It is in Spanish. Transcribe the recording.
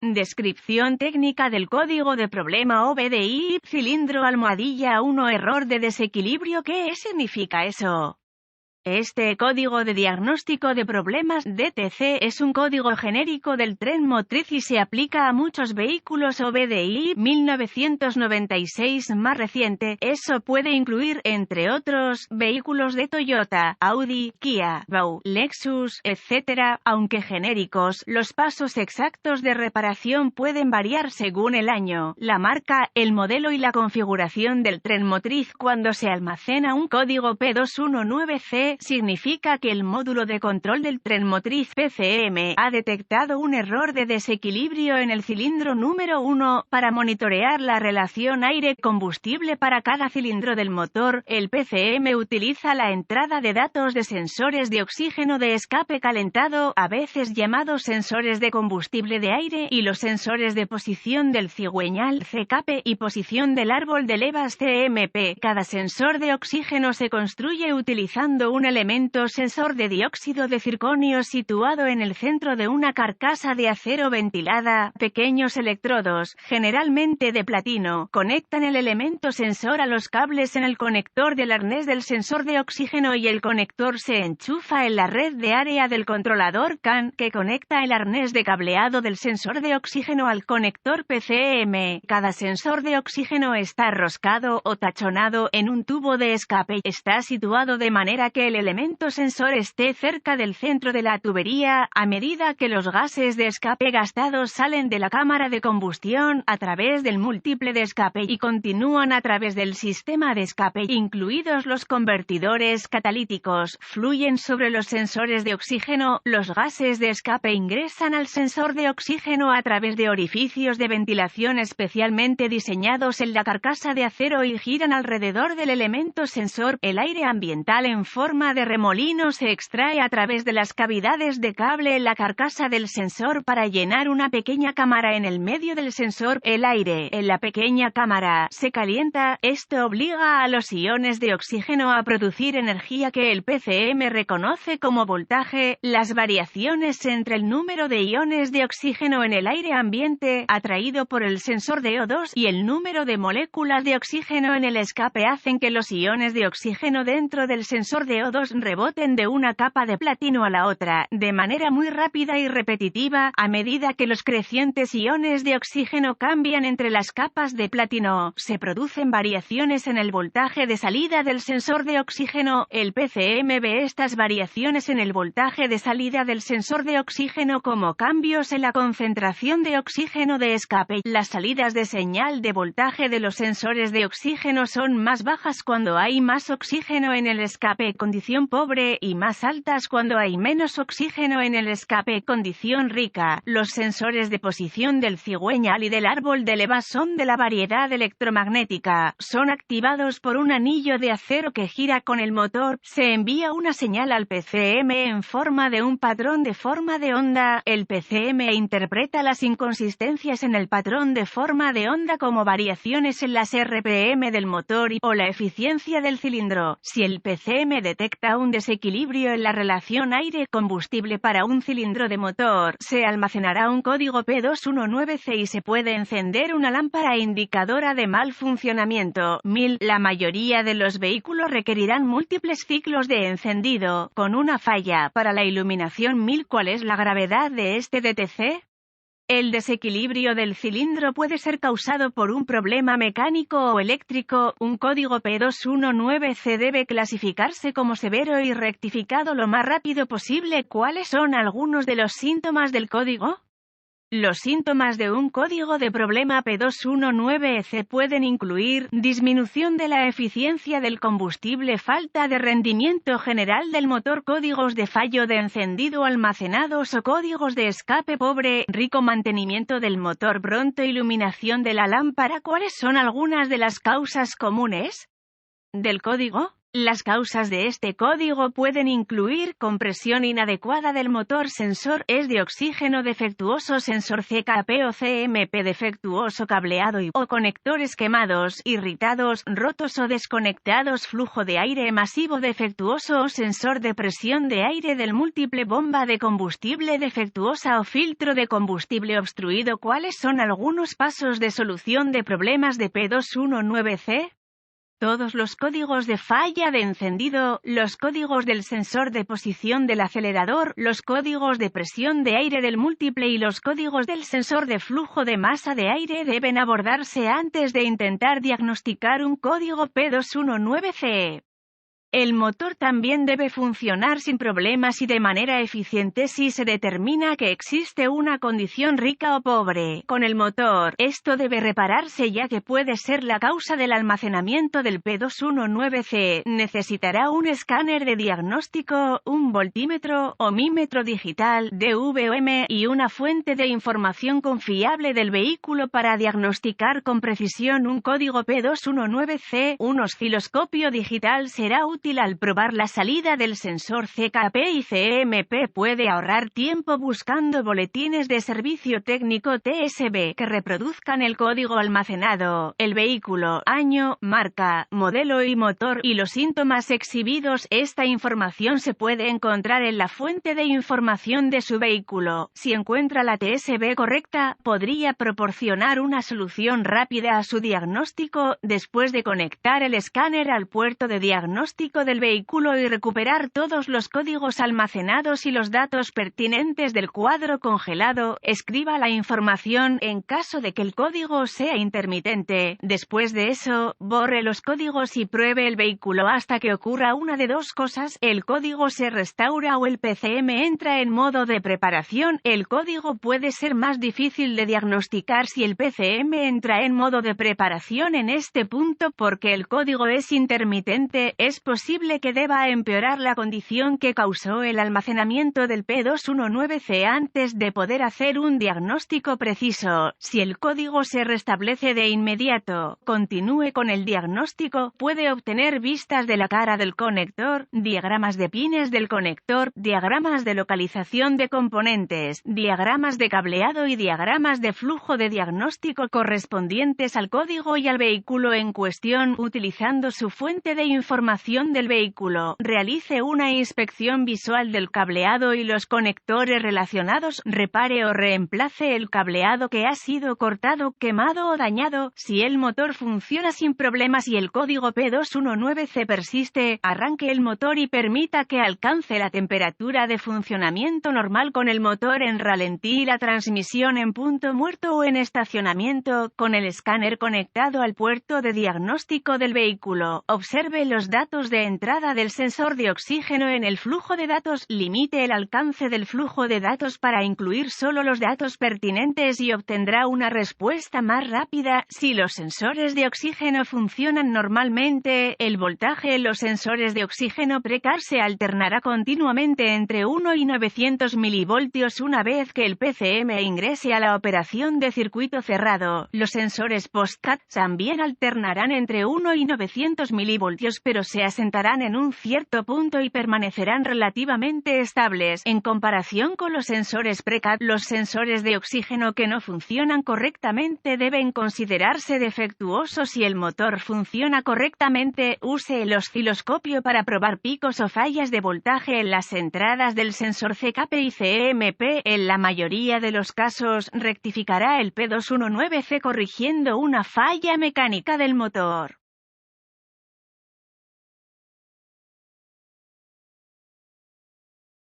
Descripción técnica del código de problema OBDI, cilindro almohadilla 1 error de desequilibrio. ¿Qué significa eso? Este código de diagnóstico de problemas DTC es un código genérico del tren motriz y se aplica a muchos vehículos OBDI 1996 más reciente. Eso puede incluir, entre otros, vehículos de Toyota, Audi, Kia, Bau, Lexus, etc. Aunque genéricos, los pasos exactos de reparación pueden variar según el año, la marca, el modelo y la configuración del tren motriz. Cuando se almacena un código P219C, significa que el módulo de control del tren motriz PCM ha detectado un error de desequilibrio en el cilindro número 1. Para monitorear la relación aire-combustible para cada cilindro del motor, el PCM utiliza la entrada de datos de sensores de oxígeno de escape calentado, a veces llamados sensores de combustible de aire, y los sensores de posición del cigüeñal CCAP y posición del árbol de levas CMP. Cada sensor de oxígeno se construye utilizando un elemento sensor de dióxido de circonio situado en el centro de una carcasa de acero ventilada. Pequeños electrodos, generalmente de platino, conectan el elemento sensor a los cables en el conector del arnés del sensor de oxígeno y el conector se enchufa en la red de área del controlador CAN, que conecta el arnés de cableado del sensor de oxígeno al conector PCM. Cada sensor de oxígeno está roscado o tachonado en un tubo de escape. Está situado de manera que el elemento sensor esté cerca del centro de la tubería. A medida que los gases de escape gastados salen de la cámara de combustión a través del múltiple de escape y continúan a través del sistema de escape, incluidos los convertidores catalíticos, fluyen sobre los sensores de oxígeno. Los gases de escape ingresan al sensor de oxígeno a través de orificios de ventilación especialmente diseñados en la carcasa de acero y giran alrededor del elemento sensor. El aire ambiental en forma de remolino se extrae a través de las cavidades de cable en la carcasa del sensor para llenar una pequeña cámara en el medio del sensor. El aire en la pequeña cámara se calienta. Esto obliga a los iones de oxígeno a producir energía que el PCM reconoce como voltaje. Las variaciones entre el número de iones de oxígeno en el aire ambiente atraído por el sensor de O2 y el número de moléculas de oxígeno en el escape hacen que los iones de oxígeno dentro del sensor de O2 reboten de una capa de platino a la otra, de manera muy rápida y repetitiva, a medida que los crecientes iones de oxígeno cambian entre las capas de platino. Se producen variaciones en el voltaje de salida del sensor de oxígeno. El PCM ve estas variaciones en el voltaje de salida del sensor de oxígeno como cambios en la concentración de oxígeno de escape. Las salidas de señal de voltaje de los sensores de oxígeno son más bajas cuando hay más oxígeno en el escape, condición pobre, y más altas cuando hay menos oxígeno en el escape, condición rica. Los sensores de posición del cigüeñal y del árbol de levas son de la variedad electromagnética. Son activados por un anillo de acero que gira con el motor. Se envía una señal al PCM en forma de un patrón de forma de onda. El PCM interpreta las inconsistencias en el patrón de forma de onda como variaciones en las RPM del motor o la eficiencia del cilindro. Si el PCM detecta un desequilibrio en la relación aire-combustible para un cilindro de motor, se almacenará un código P219C y se puede encender una lámpara indicadora de mal funcionamiento. La mayoría de los vehículos requerirán múltiples ciclos de encendido, con una falla para la iluminación. ¿Cuál es la gravedad de este DTC? El desequilibrio del cilindro puede ser causado por un problema mecánico o eléctrico. Un código P219C debe clasificarse como severo y rectificado lo más rápido posible. ¿Cuáles son algunos de los síntomas del código? Los síntomas de un código de problema P219C pueden incluir disminución de la eficiencia del combustible, falta de rendimiento general del motor, códigos de fallo de encendido almacenados o códigos de escape pobre, rico mantenimiento del motor, pronto iluminación de la lámpara. ¿Cuáles son algunas de las causas comunes del código? Las causas de este código pueden incluir compresión inadecuada del motor, sensor de oxígeno defectuoso, sensor CKP o CMP defectuoso, cableado o conectores quemados, irritados, rotos o desconectados, flujo de aire masivo defectuoso o sensor de presión de aire del múltiple, bomba de combustible defectuosa o filtro de combustible obstruido. ¿Cuáles son algunos pasos de solución de problemas de P219C? Todos los códigos de falla de encendido, los códigos del sensor de posición del acelerador, los códigos de presión de aire del múltiple y los códigos del sensor de flujo de masa de aire deben abordarse antes de intentar diagnosticar un código P219C. El motor también debe funcionar sin problemas y de manera eficiente si se determina que existe una condición rica o pobre con el motor. Esto debe repararse ya que puede ser la causa del almacenamiento del P219C. Necesitará un escáner de diagnóstico, un voltímetro, ohmímetro digital, DVOM, y una fuente de información confiable del vehículo para diagnosticar con precisión un código P219C. Un osciloscopio digital será útil al probar la salida del sensor CKP y CMP. Puede ahorrar tiempo buscando boletines de servicio técnico TSB que reproduzcan el código almacenado, el vehículo, año, marca, modelo y motor, y los síntomas exhibidos. Esta información se puede encontrar en la fuente de información de su vehículo. Si encuentra la TSB correcta, podría proporcionar una solución rápida a su diagnóstico, después de conectar el escáner al puerto de diagnóstico del vehículo y recuperar todos los códigos almacenados y los datos pertinentes del cuadro congelado. Escriba la información en caso de que el código sea intermitente. Después de eso, borre los códigos y pruebe el vehículo hasta que ocurra una de dos cosas: el código se restaura o el PCM entra en modo de preparación. El código puede ser más difícil de diagnosticar si el PCM entra en modo de preparación en este punto, porque el código es intermitente. Es posible que deba empeorar la condición que causó el almacenamiento del P219C antes de poder hacer un diagnóstico preciso. Si el código se restablece de inmediato, continúe con el diagnóstico. Puede obtener vistas de la cara del conector, diagramas de pines del conector, diagramas de localización de componentes, diagramas de cableado y diagramas de flujo de diagnóstico correspondientes al código y al vehículo en cuestión. Utilizando su fuente de información del vehículo, realice una inspección visual del cableado y los conectores relacionados. Repare o reemplace el cableado que ha sido cortado, quemado o dañado. Si el motor funciona sin problemas y el código P219C persiste, arranque el motor y permita que alcance la temperatura de funcionamiento normal con el motor en ralentí y la transmisión en punto muerto o en estacionamiento, con el escáner conectado al puerto de diagnóstico del vehículo. Observe los datos de entrada del sensor de oxígeno en el flujo de datos. Limite el alcance del flujo de datos para incluir solo los datos pertinentes y obtendrá una respuesta más rápida. Si los sensores de oxígeno funcionan normalmente, el voltaje en los sensores de oxígeno precar se alternará continuamente entre 1 y 900 milivoltios una vez que el PCM ingrese a la operación de circuito cerrado. Los sensores post-cut también alternarán entre 1 y 900 milivoltios, pero se asentarán en un cierto punto y permanecerán relativamente estables. En comparación con los sensores pre-cut, los sensores de oxígeno que no funcionan correctamente deben considerarse defectuosos. Si el motor funciona correctamente, use el osciloscopio para probar picos o fallas de voltaje en las entradas del sensor CKP y CMP. En la mayoría de los casos, rectificará el P219C corrigiendo una falla mecánica del motor.